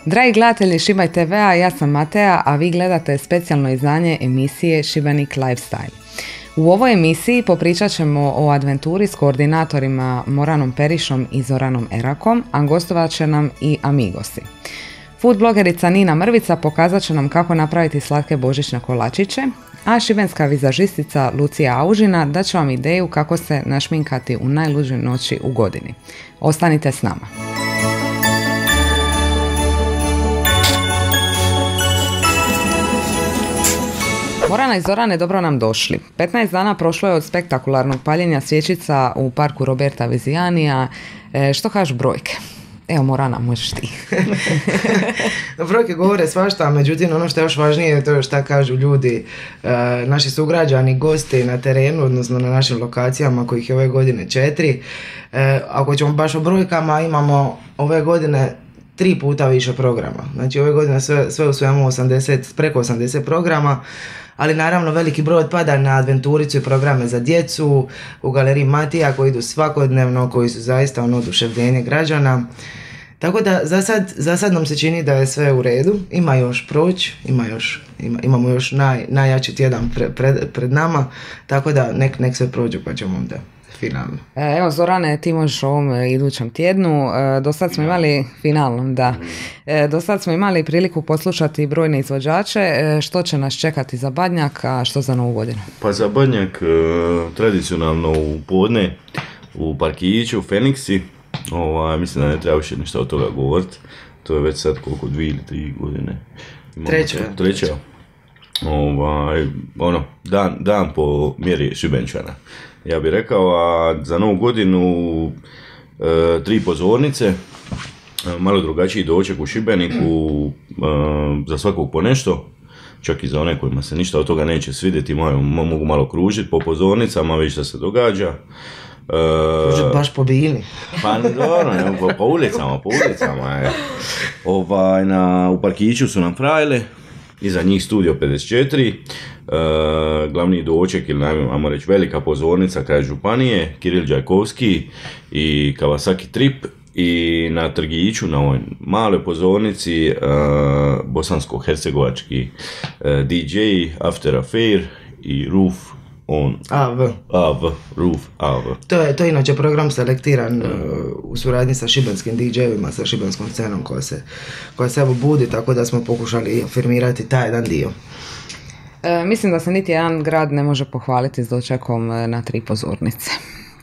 Dragi gledatelji Šibenj TV-a, ja sam Mateja, a vi gledate specijalno izdanje emisije Šibenik Lifestyle. U ovoj emisiji popričat ćemo o adventuri s koordinatorima Moranom Perišom i Zoranom Erakom, a gostovat će nam i Amigosi. Food blogerica Nina Mrvica pokazat će nam kako napraviti slatke božićne kolačiće, a šibenska vizažistica Lucija Aužina dat će vam ideju kako se našminkati u najluđoj noći u godini. Ostanite s nama. Morana i Zorane, dobro nam došli. 15 dana prošlo je od spektakularnog paljenja svječica u parku Roberta Vizianija. Što kažu brojke? Evo, Morana, možeš ti. Brojke govore svašta, međutim ono što je još važnije je to šta kažu ljudi, naši sugrađani, gosti na terenu, odnosno na našim lokacijama kojih je ove godine 4. Ako ćemo baš o brojkama, imamo ove godine 3 puta više programa. Znači ove godine sve u svemu preko 80 programa, ali naravno veliki broj otpada na adventuricu i programe za djecu u galeriji Matija koji idu svakodnevno, koji su zaista oduševljenje građana. Tako da za sad nam se čini da je sve u redu, ima još proći, imamo još najjači tjedan pred nama, tako da nek sve prođu pa ćemo onda finalno. Evo Zorane, ti možeš ovom idućem tjednu. Do sad smo imali finalnom, da. Do sad smo imali priliku poslušati brojne izvođače. Što će nas čekati za Badnjak, a što za Novu godinu? Pa za Badnjak tradicionalno u podne u parkiću u Feniksi. Mislim da ne treba više ništa od toga govoriti. To je već sad koliko, 2 ili 3 godine. Treća. Dan po mjeri Šibenčana. Ja bih rekao, a za Novu godinu 3 pozornice, malo drugačiji doček u Šibeniku, za svakog po nešto, čak i za one kojima se ništa od toga neće svidjeti, mogu malo kružiti po pozornicama, već da se događa. Kružiti baš po bili. Pa dobro, po ulicama. U parkiću su nam frajle, iza njih Studio 54, glavni doček ili ajmo reći velika pozornica kraj županije, Kiril Đajkovski i Kawasaki Trip, i na Trgiću, na ovoj maloj pozornici, bosansko-hercegovački DJ After Affair i Roof on Roof AV. To je inače program selektiran u suradnji sa šibenskim DJ-evima, sa šibenskom scenom koja se evo budi, tako da smo pokušali afirmirati taj jedan dio. Mislim da se niti jedan grad ne može pohvaliti s dočekom na 3 pozornice.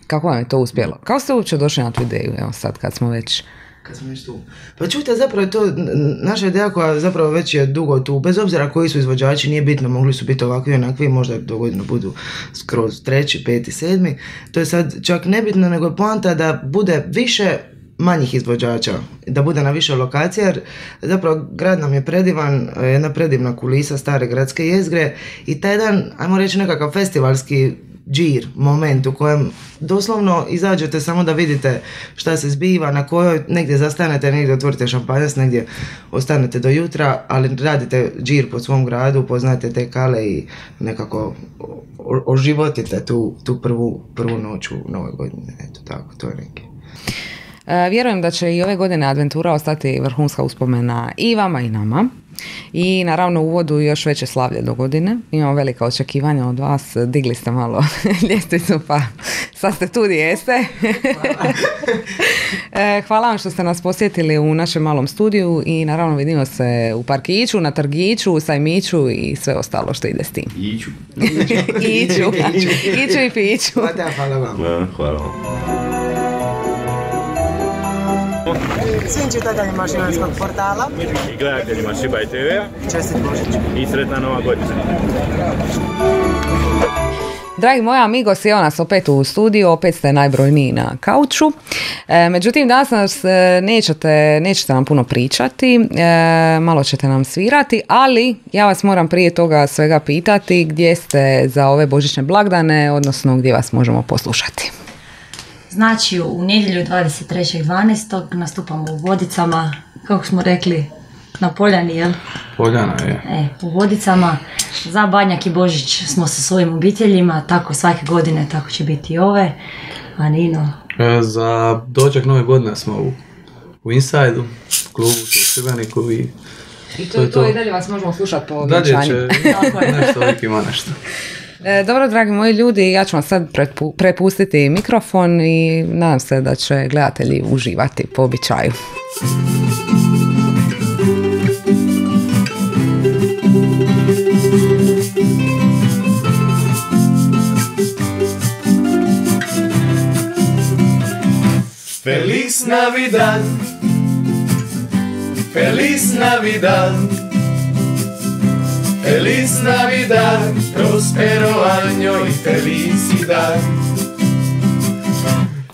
Kako vam je to uspjelo? Kako ste uopće došli na tu ideju, evo sad kad smo već tu? Pa čujte, zapravo je to naša ideja koja zapravo već je dugo tu, bez obzira koji su izvođači, nije bitno, mogli su biti ovakvi i onakvi, možda dogodno budu skroz 3., 5., 7. To je sad čak nebitno, nego je poanta da bude više manjih izvođača, da bude na više lokacija, jer zapravo grad nam je predivan, jedna predivna kulisa stare gradske jezgre i taj jedan, ajmo reći, nekakav festivalski džir, moment u kojem doslovno izađete samo da vidite šta se zbiva, na kojoj negdje zastanete, negdje otvorite šampanjac, negdje ostanete do jutra, ali radite džir po svom gradu, poznate te kale i nekako oživotite tu prvu noć u Novoj godini. Eto tako, to je neki. Vjerujem da će i ove godine adventura ostati vrhunska uspomena i vama i nama. I naravno u uvodu još veće slavlje do godine. Imamo velika očekivanja od vas. Digli ste malo ljestvicu, pa sad ste tu gdje jeste. Hvala vam što ste nas posjetili u našem malom studiju i naravno vidimo se u parkiću, na Trgiću, u Sajmiću i sve ostalo što ide s tim. Iću i piću. Hvala vam. Hvala vam. Svim čitateljima Šibenskog portala i gledateljima Šibenj TV-a čestit Božić i sretna Nova godina. Dragi moji amigos, evo nas opet u studiju, opet ste najbrojniji na kauču. Međutim, danas nas nećete nam puno pričati, malo ćete nam svirati, ali ja vas moram prije toga svega pitati gdje ste za ove božićne blagdane, odnosno gdje vas možemo poslušati. Znači, u nedjelju 23.12. nastupamo u Vodicama, kako smo rekli, Na Poljani, jel? Poljana je. U Vodicama. Za Badnjak i Božić smo sa svojim obiteljima, tako svake godine, tako će biti i ove. A Nino? Za doček nove godine smo u Inside-u, klubu u Šibeniku i to je to. I dalje vas možemo slušati po vjenčanju. Dalje će nešto, uvijek ima nešto. Dobro, dragi moji ljudi, ja ću vam sad prepustiti mikrofon i nadam se da će gledatelji uživati po običaju. Feliz Navidad, Feliz Navidad, Feliz Navidad, prospero año y felicidad.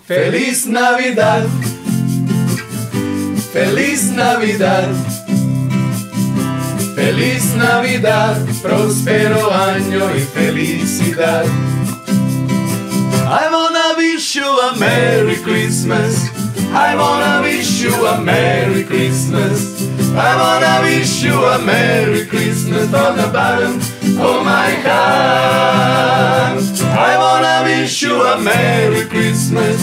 Feliz Navidad, Feliz Navidad, Feliz Navidad, prospero año y felicidad. I wanna wish you a Merry Christmas. I wanna wish you a Merry Christmas. I wanna wish you a Merry Christmas from the bottom of my heart. I wanna wish you a Merry Christmas.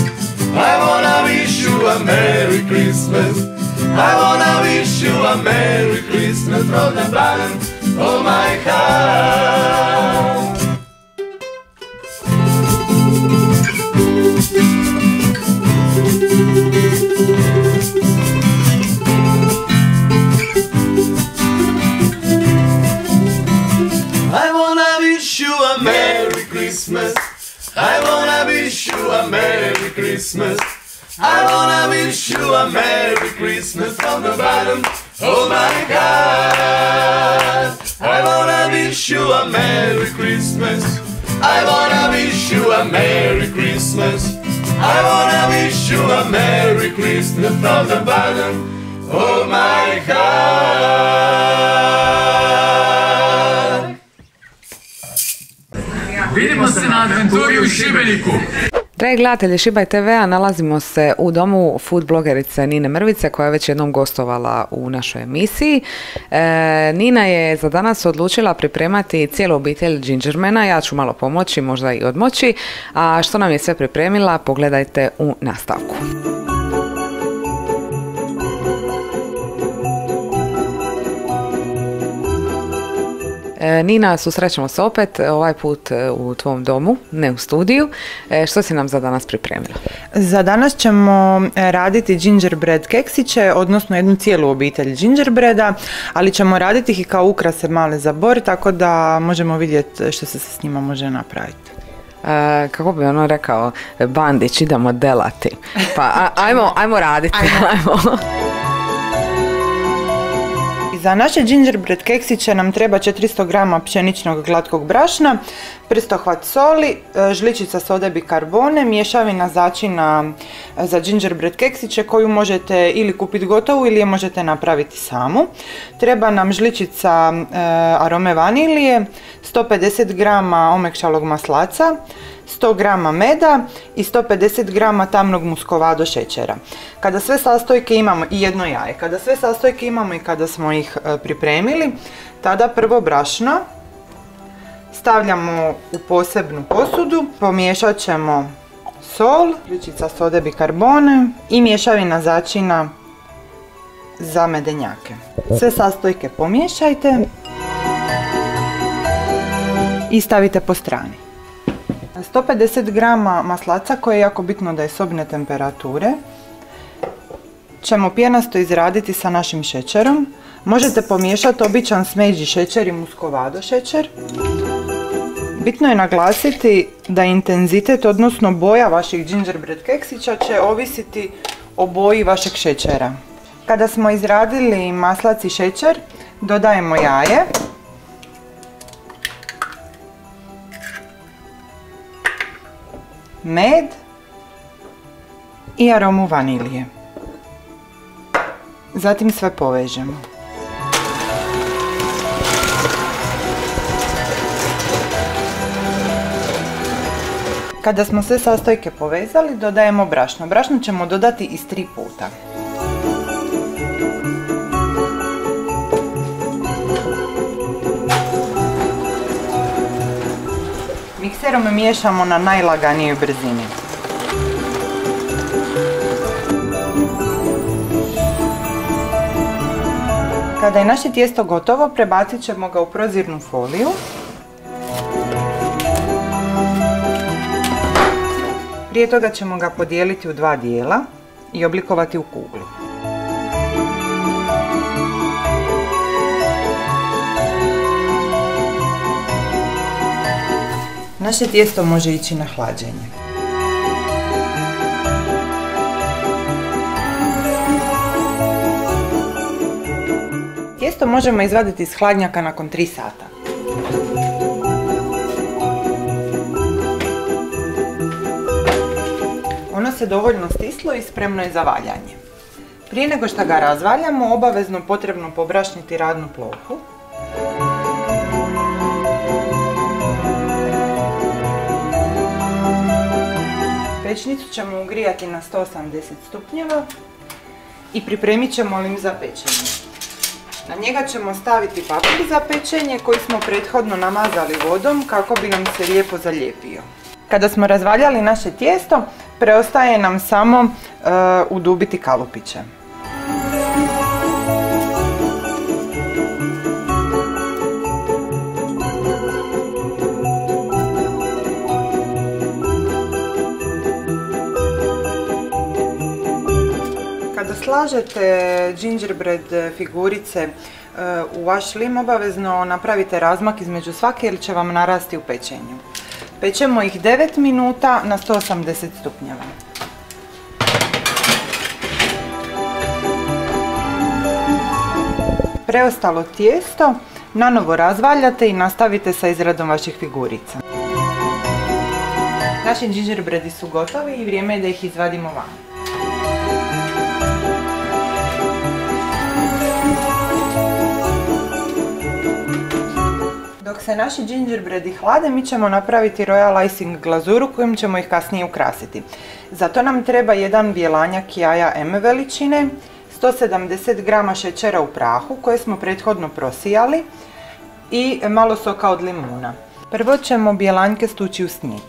I wanna wish you a Merry Christmas. I wanna wish you a Merry Christmas from the bottom of my heart. I wanna wish you a Merry Christmas. I wanna wish you a Merry Christmas. I wanna wish you a Merry Christmas from the bottom of my heart. I wanna wish you a Merry Christmas. I wanna wish you a Merry Christmas. I wanna wish you a Merry Christmas from the bottom of my heart. Vidimo se na adventuri u Šibeniku. Dragi gledatelji Šibaj TV-a, nalazimo se u domu food blogerice Nine Mrvice koja je već jednom gostovala u našoj emisiji. Nina je za danas odlučila pripremati cijelu obitelj Gingermana, ja ću malo pomoći, možda i odmoći, a što nam je sve pripremila pogledajte u nastavku. Nina, susrećemo se opet, ovaj put u tvom domu, ne u studiju. Što si nam za danas pripremila? Za danas ćemo raditi gingerbread keksiće, odnosno jednu cijelu obitelj gingerbreda, ali ćemo raditi ih i kao ukrase male za bor, tako da možemo vidjeti što se s njima može napraviti. Kako bi ono rekao Bandić, idemo delati. Pa ajmo raditi. Ajmo. Za naše gingerbread keksiće nam treba 400 g pšeničnog glatkog brašna, prstohvat soli, žličica sode bikarbone, mješavina začina za gingerbread keksiće koju možete ili kupiti gotovu ili je možete napraviti samu. Treba nam žličica arome vanilije, 150 g omekšalog maslaca, 100 g meda i 150 g tamnog muskovado šećera. Kada sve sastojke imamo i jedno jaje, kada sve sastojke imamo i kada smo ih pripremili, tada prvo brašno stavljamo u posebnu posudu, pomiješat ćemo sol, žličica sode bikarbone i mješavina začina za medenjake. Sve sastojke pomiješajte i stavite po strani. 150 g maslaca, koje je jako bitno da je sobne temperature, ćemo pjenasto izraditi sa našim šećerom. Možete pomiješati običan smeđi šećer i muskovado šećer. Bitno je naglasiti da intenzitet, odnosno boja vaših gingerbread keksića će ovisiti o boji vašeg šećera. Kada smo izradili maslac i šećer, dodajemo jaje. Med i aromu vanilije. Zatim sve povežemo. Kada smo sve sastojke povezali, dodajemo brašno. Brašno ćemo dodati iz 3 puta. Mikserom miješamo na najlaganijoj brzini. Kada je naše tijesto gotovo, prebacit ćemo ga u prozirnu foliju. Prije toga ćemo ga podijeliti u 2 dijela i oblikovati u kuglu. Naše tijesto može ići na hlađenje. Tijesto možemo izvaditi iz hladnjaka nakon 3 sata. Ono se dovoljno stislo i spremno je za valjanje. Prije nego što ga razvaljamo, obavezno potrebno pobrašniti radnu plohu. Pečnicu ćemo ugrijati na 180 stupnjeva i pripremit ćemo lim za pečenje. Na njega ćemo staviti papir za pečenje koji smo prethodno namazali vodom kako bi nam se lijepo zalijepio. Kada smo razvaljali naše tijesto, preostaje nam samo udubiti kalupiće. Kada slažete gingerbread figurice u vaš lim, obavezno napravite razmak između svake jer će vam narasti u pečenju. Pečemo ih 9 minuta na 180 stupnjeva. Preostalo tijesto nanovo razvaljate i nastavite sa izradom vaših figurica. Naši gingerbredi su gotovi i vrijeme je da ih izvadimo van. Dok se naši gingerbredi hlade, mi ćemo napraviti royal icing glazuru kojim ćemo ih kasnije ukrasiti. Za to nam treba jedan bjelanjak jaja M veličine, 170 g šećera u prahu koje smo prethodno prosijali i malo soka od limuna. Prvo ćemo bjelanjke stući u snijeg.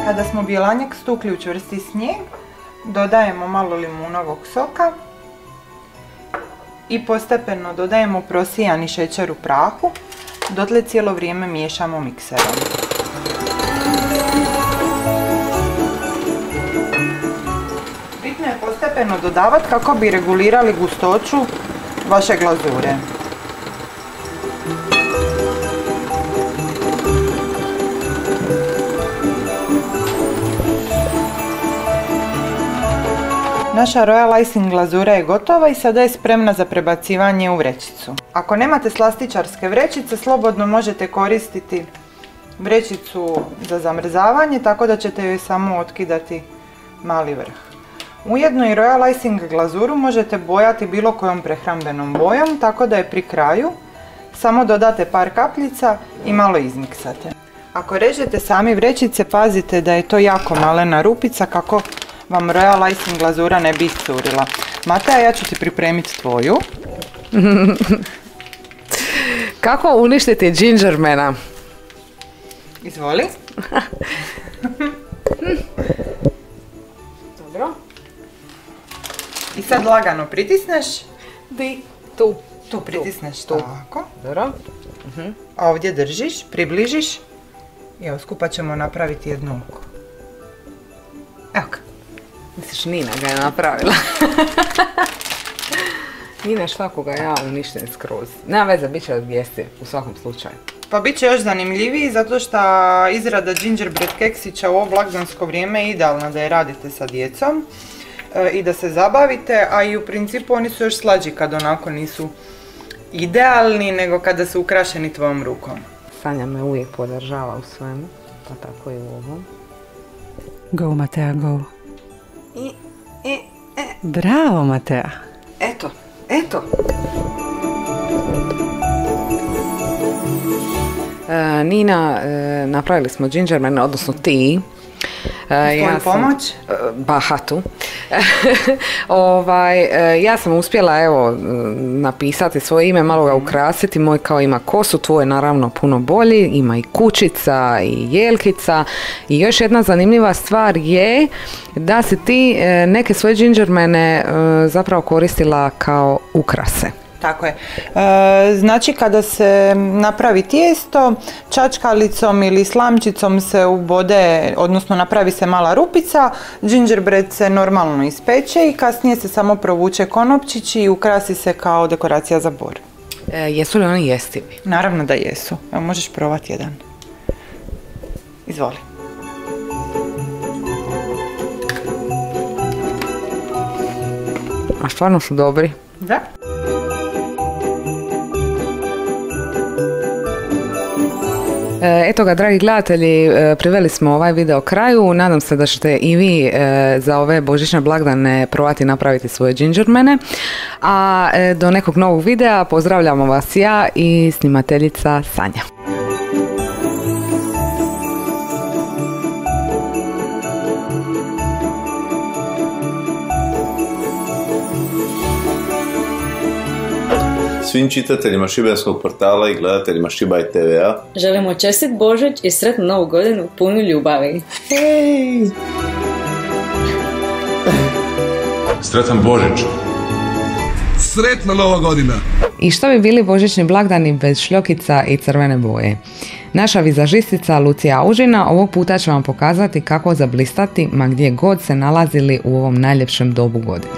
Kada smo bjelanjak stukli u čvrsti snijeg, dodajemo malo limunovog soka i postepeno dodajemo prosijani šećer u prahu, dotle cijelo vrijeme miješamo mikserom. Bitno je postepeno dodavati kako bi regulirali gustoću vaše glazure. Naša royal icing glazura je gotova i sada je spremna za prebacivanje u vrećicu. Ako nemate slastičarske vrećice, slobodno možete koristiti vrećicu za zamrzavanje, tako da ćete joj samo otkidati mali vrh. Ujedno i royal icing glazuru možete bojati bilo kojom prehrambenom bojom, tako da je pri kraju samo dodate par kapljica i malo izmiksate. Ako režete sami vrećice, pazite da je to jako malena rupica kako vam royal icing glazura ne bi iscurila. Mateja, ja ću ti pripremiti tvoju. Kako uništiti gingermana? Izvoli. Dobro. I sad lagano pritisneš. Di, tu. Tu pritisneš, tu. Tako. Dobro. A ovdje držiš, približiš. I evo, skupa ćemo napraviti jedno oko. Evo ga. Misliš, Nina ga je napravila. Nina štakoga ja uništen skroz. Nema veze, bit će odvijestiv u svakom slučaju. Pa bit će još zanimljiviji zato što izrada gingerbread keksića u ovo blagdansko vrijeme je idealna da je radite sa djecom i da se zabavite, a i u principu oni su još slađi kad onako nisu idealni nego kada su ukrašeni tvojom rukom. Sanja me uvijek podržava u svemu, pa tako i u ovom. Go Mateja, go. Bravo Mateja. Eto, eto. Nina, napravili smo gingerman, odnosno ti. Tvoju pomoć? Bahatu. Ja sam uspjela napisati svoje ime, malo ga ukrasiti. Moj kao ima kosu, tvoj je naravno puno bolji, ima i kućica i jelkica. I još jedna zanimljiva stvar je da si ti neke svoje džinđermene zapravo koristila kao ukrase. Tako je. Znači kada se napravi tijesto, čačkalicom ili slamčicom se ubode, odnosno napravi se mala rupica, gingerbread se normalno ispeče i kasnije se samo provuče konopčić i ukrasi se kao dekoracija za bor. Jesu li oni jestivi? Naravno da jesu. Evo, možeš probati jedan. Izvoli. A stvarno su dobri. Da. Eto ga, dragi gledatelji, priveli smo ovaj video kraju. Nadam se da ćete i vi za ove božićne blagdane probati napraviti svoje džinđermene. A do nekog novog videa pozdravljamo vas ja i snimateljica Sanja. Svim čitateljima šibenskog portala i gledateljima Šibaj TV-a želimo čestit Božić i sretnu novu godinu punu ljubavi. Hej! Sretan Božić! Sretna nova godina! I što bi bili božićni blagdani bez šljokica i crvene boje? Naša vizažistica Lucija Aužina ovog puta će vam pokazati kako zablistati ma gdje god se nalazili u ovom najljepšem dobu godine.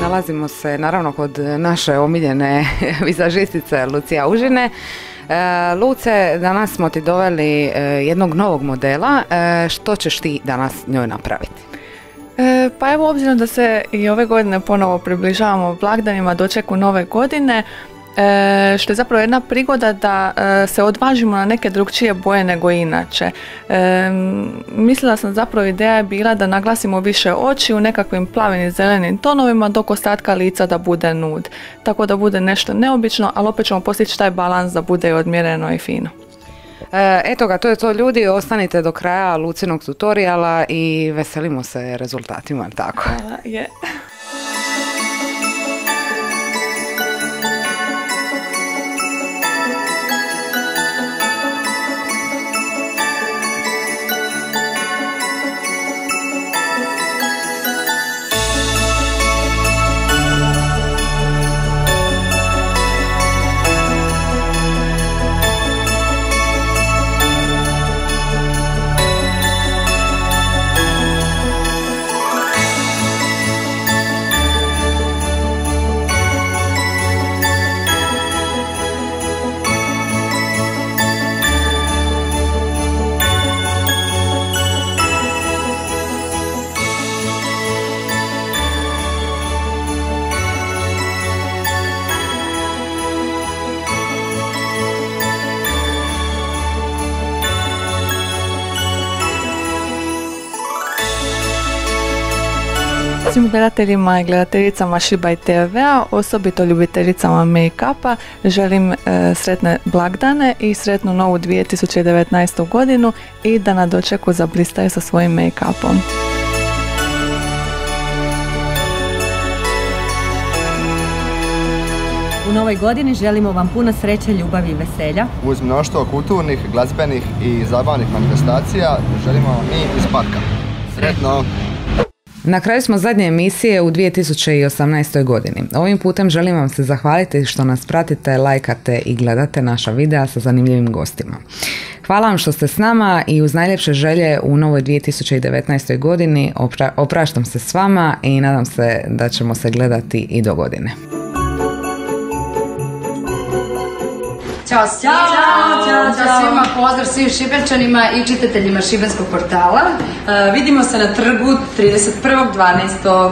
Nalazimo se naravno kod naše omiljene vizažistice Lucije Aužine. Luce, danas smo ti doveli jednog novog modela. Što ćeš ti danas njoj napraviti? Pa evo, obzirom da se i ove godine ponovo približavamo blagdanima, dočeku nove godine, što je zapravo jedna prigoda da se odvažimo na neke drukčije boje nego inače. Mislila sam, zapravo ideja je bila da naglasimo više oči u nekakvim plavim i zelenim tonovima, dok ostatka lica da bude nud. Tako da bude nešto neobično, ali opet ćemo postići taj balans da bude odmjereno i fino. Eto ga, to je to, ljudi, ostanite do kraja Lucinog tutoriala i veselimo se rezultatima, tako? Hvala, je. Svim gledateljima i gledateljicama Šibaj TV-a, osobito ljubiteljicama make-upa, želim sretne blagdane i sretnu novu 2019. godinu i da na dočeku zablistaju sa svojim make-upom. U novoj godini želimo vam puno sreće, ljubavi i veselja. Uz mnoštvo kulturnih, glazbenih i zabavnih manifestacija želimo vam mi iz parka. Sretno! Na kraju smo zadnje emisije u 2018. godini. Ovim putem želim vam se zahvaliti što nas pratite, lajkate i gledate naša videa sa zanimljivim gostima. Hvala vam što ste s nama i uz najljepše želje u novoj 2019. godini opraštam se s vama i nadam se da ćemo se gledati i do godine. Ćao svima, pozdrav svim Šibenčanima i čitateljima Šibenskog portala. Vidimo se na trgu 31.12.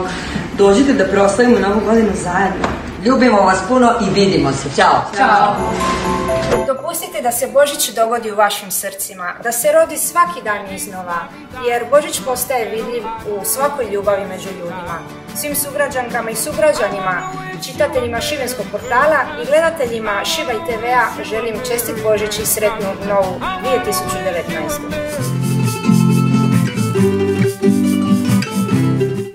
Dođite da proslavimo novu godinu zajedno. Ljubimo vas puno i vidimo se. Ćao! Ćao! Dopustite da se Božić dogodi u vašim srcima, da se rodi svaki dan iznova, jer Božić postaje vidljiv u svakoj ljubavi među ljudima. Svim sugrađankama i sugrađanima, čitateljima Šibenskog portala i gledateljima Šiba i TV-a želim čestit Božić i sretnu novu 2019.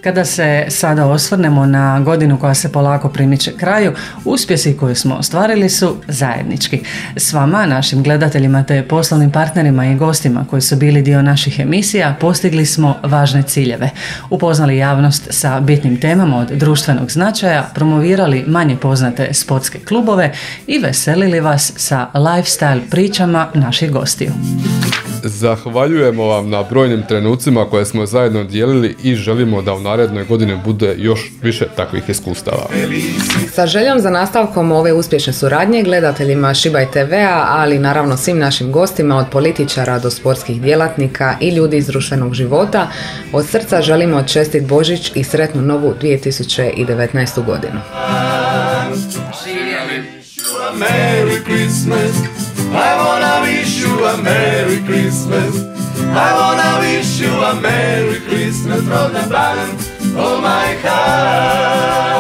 Kada se sada osvrnemo na godinu koja se polako primiče kraju, uspjesi koje smo ostvarili su zajednički. S vama, našim gledateljima te poslovnim partnerima i gostima koji su bili dio naših emisija, postigli smo važne ciljeve. Upoznali javnost sa bitnim temama od društvenog značaja, promovirali manje poznate sportske klubove i veselili vas sa lifestyle pričama naših gostiju. Zahvaljujemo vam na brojnim trenucima koje smo zajedno dijelili i želimo da u narednoj godini bude još više takvih iskustava. Sa željom za nastavkom ove uspješne suradnje gledateljima Šiba i TV-a, ali naravno svim našim gostima od političara do sportskih djelatnika i ljudi iz društvenog života, od srca želimo čestit Božić i sretnu novu 2019. godinu. Merry Christmas. I wanna wish you a Merry Christmas. I wanna wish you a Merry Christmas from the bottom of my heart.